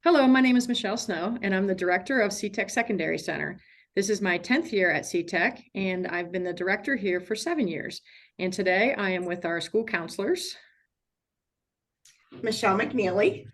Hello, my name is Michelle Snow, and I'm the director of CTech Secondary Center. This is my 10th year at CTech, and I've been the director here for 7 years. And today I am with our school counselors. Michelle McNeely.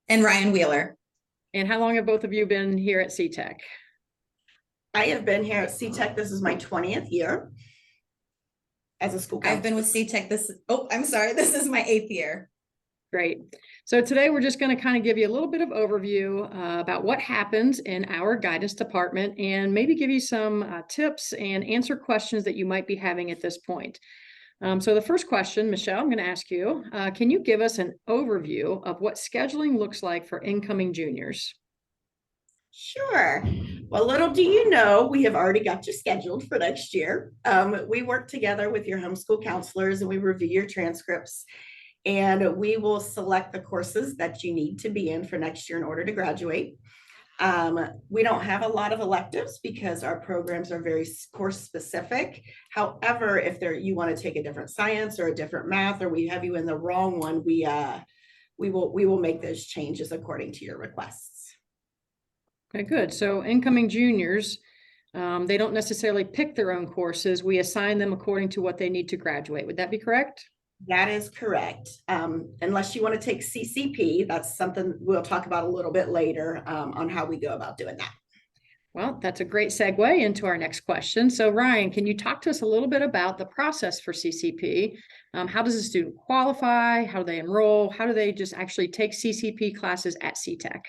And Ryan Wheeler. And how long have both of you been here at CTech? I have been here at CTech. This is my 20th year as a school counselor. I've been with CTech this is my 8th year. Great. So today we're just going to kind of give you a little bit of overview about what happens in our guidance department and maybe give you some tips and answer questions that you might be having at this point. So the first question, Michelle, I'm going to ask you, can you give us an overview of what scheduling looks like for incoming juniors? Sure. Well, little do you know, we have already got you scheduled for next year. We work together with your homeschool counselors and we review your transcripts. And we will select the courses that you need to be in for next year in order to graduate. We don't have a lot of electives because our programs are very course specific. However, if you want to take a different science or a different math, or we have you in the wrong one, we will make those changes according to your requests. Okay, good. So incoming juniors, they don't necessarily pick their own courses. We assign them according to what they need to graduate. Would that be correct? That is correct. Unless you want to take CCP, that's something we'll talk about a little bit later on how we go about doing that. Well, that's a great segue into our next question. So Ryan, can you talk to us a little bit about the process for CCP? How does a student qualify? How do they enroll? How do they just actually take CCP classes at CTech?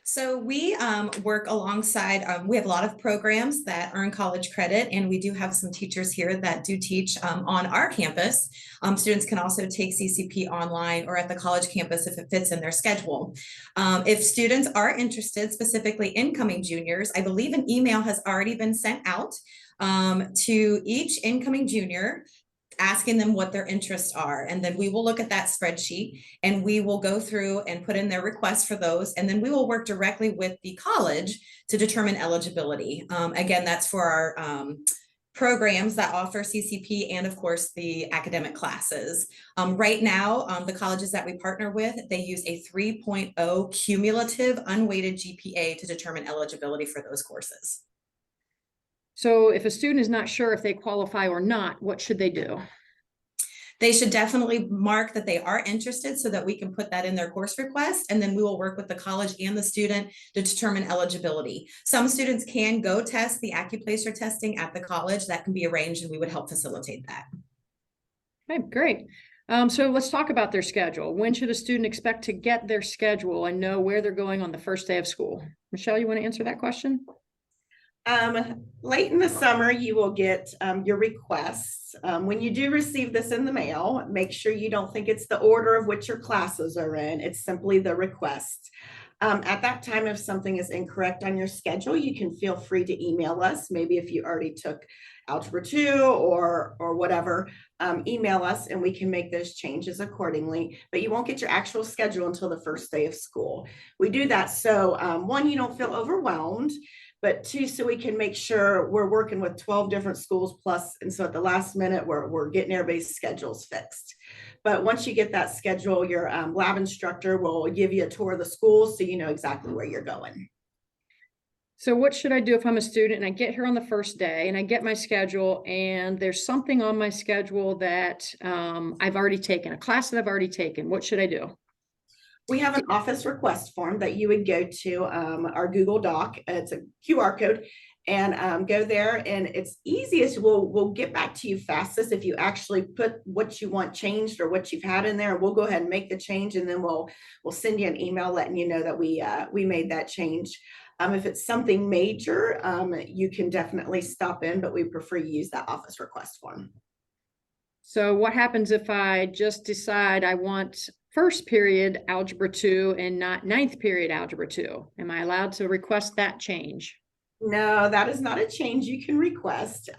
So we work alongside, we have a lot of programs that earn college credit, and we do have some teachers here that do teach on our campus. Students can also take CCP online or at the college campus if it fits in their schedule. If students are interested, specifically incoming juniors, I believe an email has already been sent out to each incoming junior, asking them what their interests are. And then we will look at that spreadsheet and we will go through and put in their requests for those. And then we will work directly with the college to determine eligibility. Again, that's for our programs that offer CCP and of course the academic classes. Right now, the colleges that we partner with, they use a 3.0 cumulative unweighted GPA to determine eligibility for those courses. So if a student is not sure if they qualify or not, what should they do? They should definitely mark that they are interested so that we can put that in their course request, and then we will work with the college and the student to determine eligibility. Some students can go test the Accuplacer testing at the college. That can be arranged and we would help facilitate that. Okay, great. So let's talk about their schedule. When should a student expect to get their schedule and know where they're going on the first day of school? Michelle, you want to answer that question? Late in the summer, you will get your requests. When you do receive this in the mail, make sure you don't think it's the order of which your classes are in. It's simply the request. At that time, if something is incorrect on your schedule, you can feel free to email us. Maybe if you already took Algebra 2 or whatever, email us and we can make those changes accordingly. But you won't get your actual schedule until the first day of school. We do that so, one, you don't feel overwhelmed, but two, so we can make sure we're working with 12 different schools plus. And so at the last minute, we're getting everybody's schedules fixed. But once you get that schedule, your lab instructor will give you a tour of the school so you know exactly where you're going. So what should I do if I'm a student and I get here on the first day and I get my schedule and there's something on my schedule that I've already taken, a class that I've already taken? What should I do? We have an office request form that you would go to our Google Doc. It's a QR code and go there, and it's easiest. We'll get back to you fastest if you actually put what you want changed or what you've had in there. We'll go ahead and make the change, and then we'll send you an email letting you know that we made that change. If it's something major, you can definitely stop in, but we prefer you use that office request form. So what happens if I just decide I want first period Algebra 2 and not ninth period Algebra 2? Am I allowed to request that change? No, that is not a change you can request.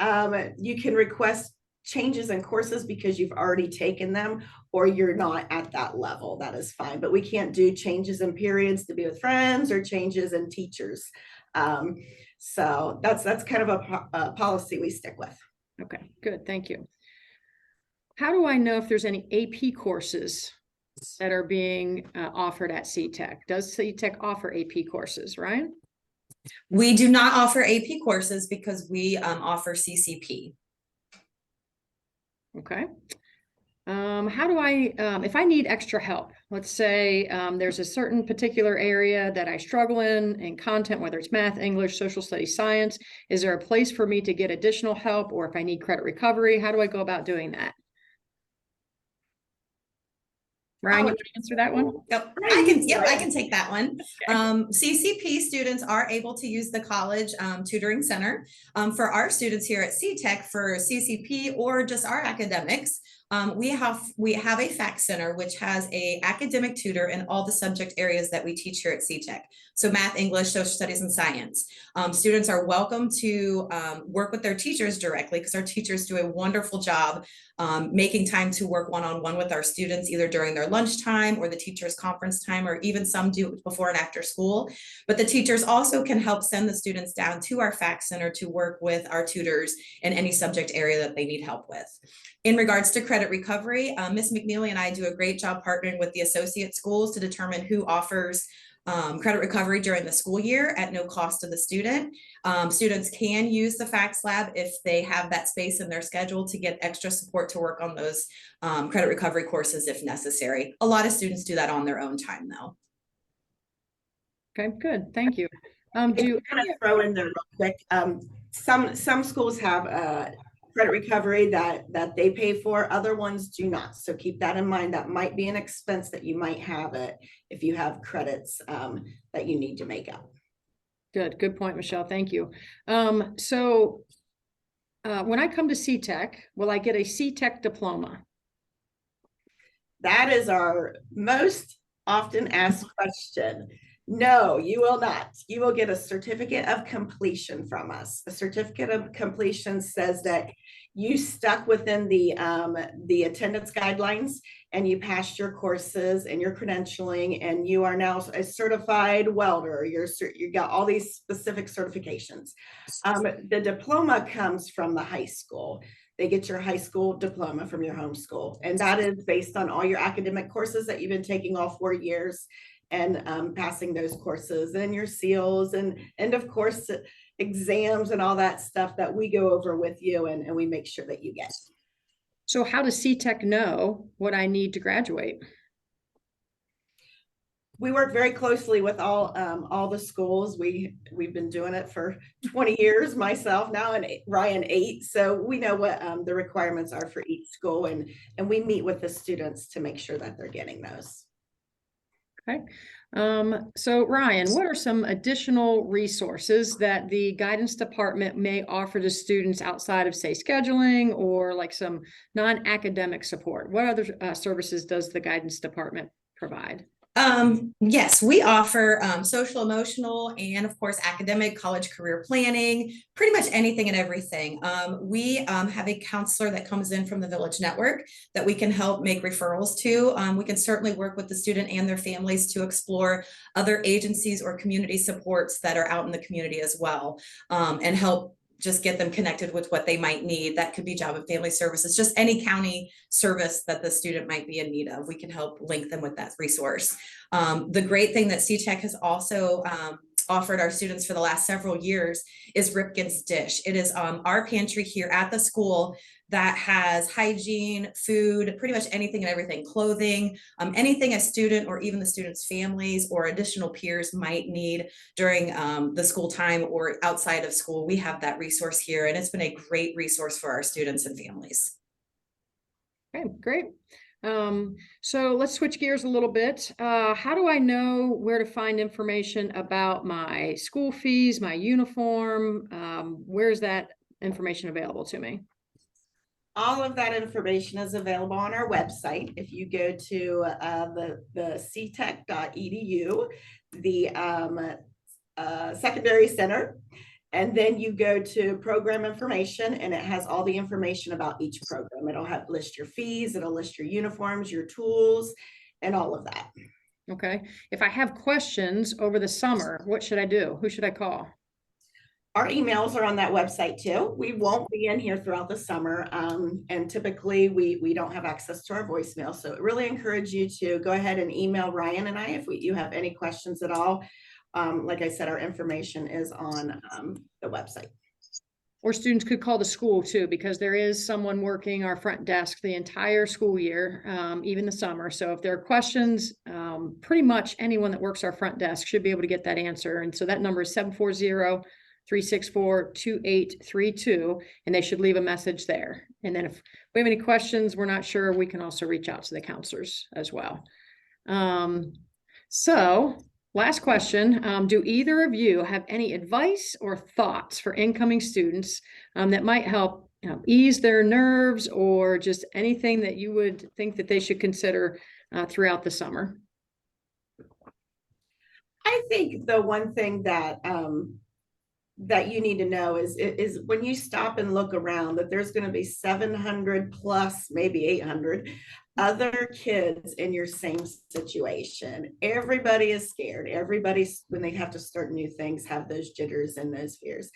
You can request changes in courses because you've already taken them or you're not at that level. That is fine, but we can't do changes in periods to be with friends or changes in teachers. So that's kind of a policy we stick with. Okay, good, thank you. How do I know if there's any AP courses that are being offered at CTech. Does CTech offer AP courses, Ryan? We do not offer AP courses because we offer CCP. Okay. How do I, if I need extra help, let's say there's a certain particular area that I struggle in content, whether it's math, English, social studies, science, is there a place for me to get additional help? Or if I need credit recovery, how do I go about doing that? Ryan, you want to answer that one? Yep, I can take that one. Okay. CCP students are able to use the college tutoring center. For our students here at CTech for CCP or just our academics, we have a FAC center, which has a academic tutor in all the subject areas that we teach here at CTech. So math, English, social studies, and science. Students are welcome to work with their teachers directly because our teachers do a wonderful job making time to work one-on-one with our students, either during their lunchtime or the teachers' conference time, or even some do before and after school. But the teachers also can help send the students down to our FAC center to work with our tutors in any subject area that they need help with. In regards to credit recovery, Ms. McNeely and I do a great job partnering with the associate schools to determine who offers credit recovery during the school year at no cost to the student. Students can use the FACS lab if they have that space in their schedule to get extra support to work on those credit recovery courses if necessary. A lot of students do that on their own time though. Okay, good. Thank you. I'm going to throw in there real quick. Some schools have credit recovery that they pay for, other ones do not. So keep that in mind. That might be an expense that you might have it if you have credits that you need to make up. Good point, Michelle. Thank you. So when I come to CTech, will I get a CTech diploma? That is our most often asked question. No, you will not. You will get a certificate of completion from us. A certificate of completion says that you stuck within the attendance guidelines and you passed your courses and your credentialing, and you are now a certified welder. You got all these specific certifications. The diploma comes from the high school. They get your high school diploma from your home school, and that is based on all your academic courses that you've been taking all 4 years and passing those courses, and your seals and of course exams and all that stuff that we go over with you and we make sure that you get. So how does CTech know what I need to graduate? We work very closely with all the schools. We've been doing it for 20 years, myself now, and Ryan 8. So we know what the requirements are for each school, and we meet with the students to make sure that they're getting those. Okay. So Ryan, what are some additional resources that the guidance department may offer to students outside of, say, scheduling or like some non-academic support? What other services does the guidance department provide? Yes, we offer social, emotional, and of course, academic, college career planning, pretty much anything and everything. We have a counselor that comes in from the Village Network that we can help make referrals to. We can certainly work with the student and their families to explore other agencies or community supports that are out in the community as well, and help just get them connected with what they might need. That could be job and family services, just any county service that the student might be in need of. We can help link them with that resource. The great thing that CTech has also offered our students for the last several years is Ripken's Dish. It is our pantry here at the school that has hygiene, food, pretty much anything and everything, clothing, anything a student or even the students' families or additional peers might need during the school time or outside of school. We have that resource here, and it's been a great resource for our students and families. Okay, great. So let's switch gears a little bit. How do I know where to find information about my school fees, my uniform? Where's that information available to me? All of that information is available on our website. If you go to the ctech.edu, the secondary center, and then you go to program information, and it has all the information about each program. It'll list your fees, it'll list your uniforms, your tools, and all of that. Okay. If I have questions over the summer, what should I do? Who should I call? Our emails are on that website too. We won't be in here throughout the summer. And typically we don't have access to our voicemail. So I really encourage you to go ahead and email Ryan and I if you have any questions at all. Like I said, our information is on the website. Or students could call the school too, because there is someone working our front desk the entire school year, even the summer. So if there are questions, pretty much anyone that works our front desk should be able to get that answer. And so that number is 740-364-2832, and they should leave a message there. And then if we have any questions, we're not sure, we can also reach out to the counselors as well. So last question, do either of you have any advice or thoughts for incoming students that might help ease their nerves, or just anything that you would think that they should consider throughout the summer? I think the one thing that that you need to know is when you stop and look around, that there's going to be 700 plus, maybe 800 other kids in your same situation. Everybody is scared. Everybody's, when they have to start new things, have those jitters and those fears.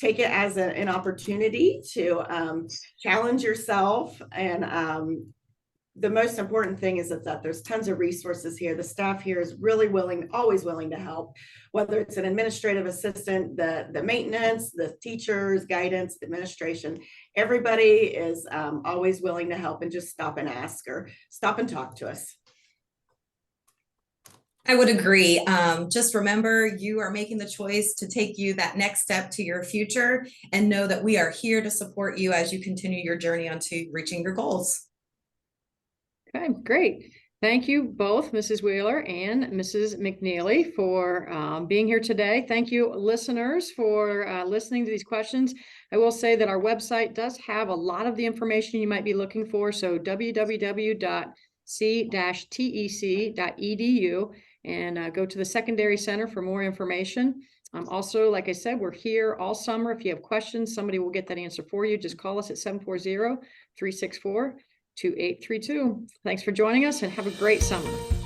Take it as an opportunity to challenge yourself. And the most important thing is that there's tons of resources here. The staff here is really willing, always willing to help, whether it's an administrative assistant, the maintenance, the teachers, guidance, administration. Everybody is always willing to help, and just stop and ask or stop and talk to us. I would agree. Just remember, you are making the choice to take you that next step to your future, and know that we are here to support you as you continue your journey onto reaching your goals. Okay, great. Thank you both, Mrs. Wheeler and Mrs. McNeely, for being here today. Thank you, listeners, for listening to these questions. I will say that our website does have a lot of the information you might be looking for. So www.c-tec.edu, and go to the Secondary Center for more information. Also, like I said, we're here all summer. If you have questions, somebody will get that answer for you. Just call us at 740-364-2832. Thanks for joining us, and have a great summer.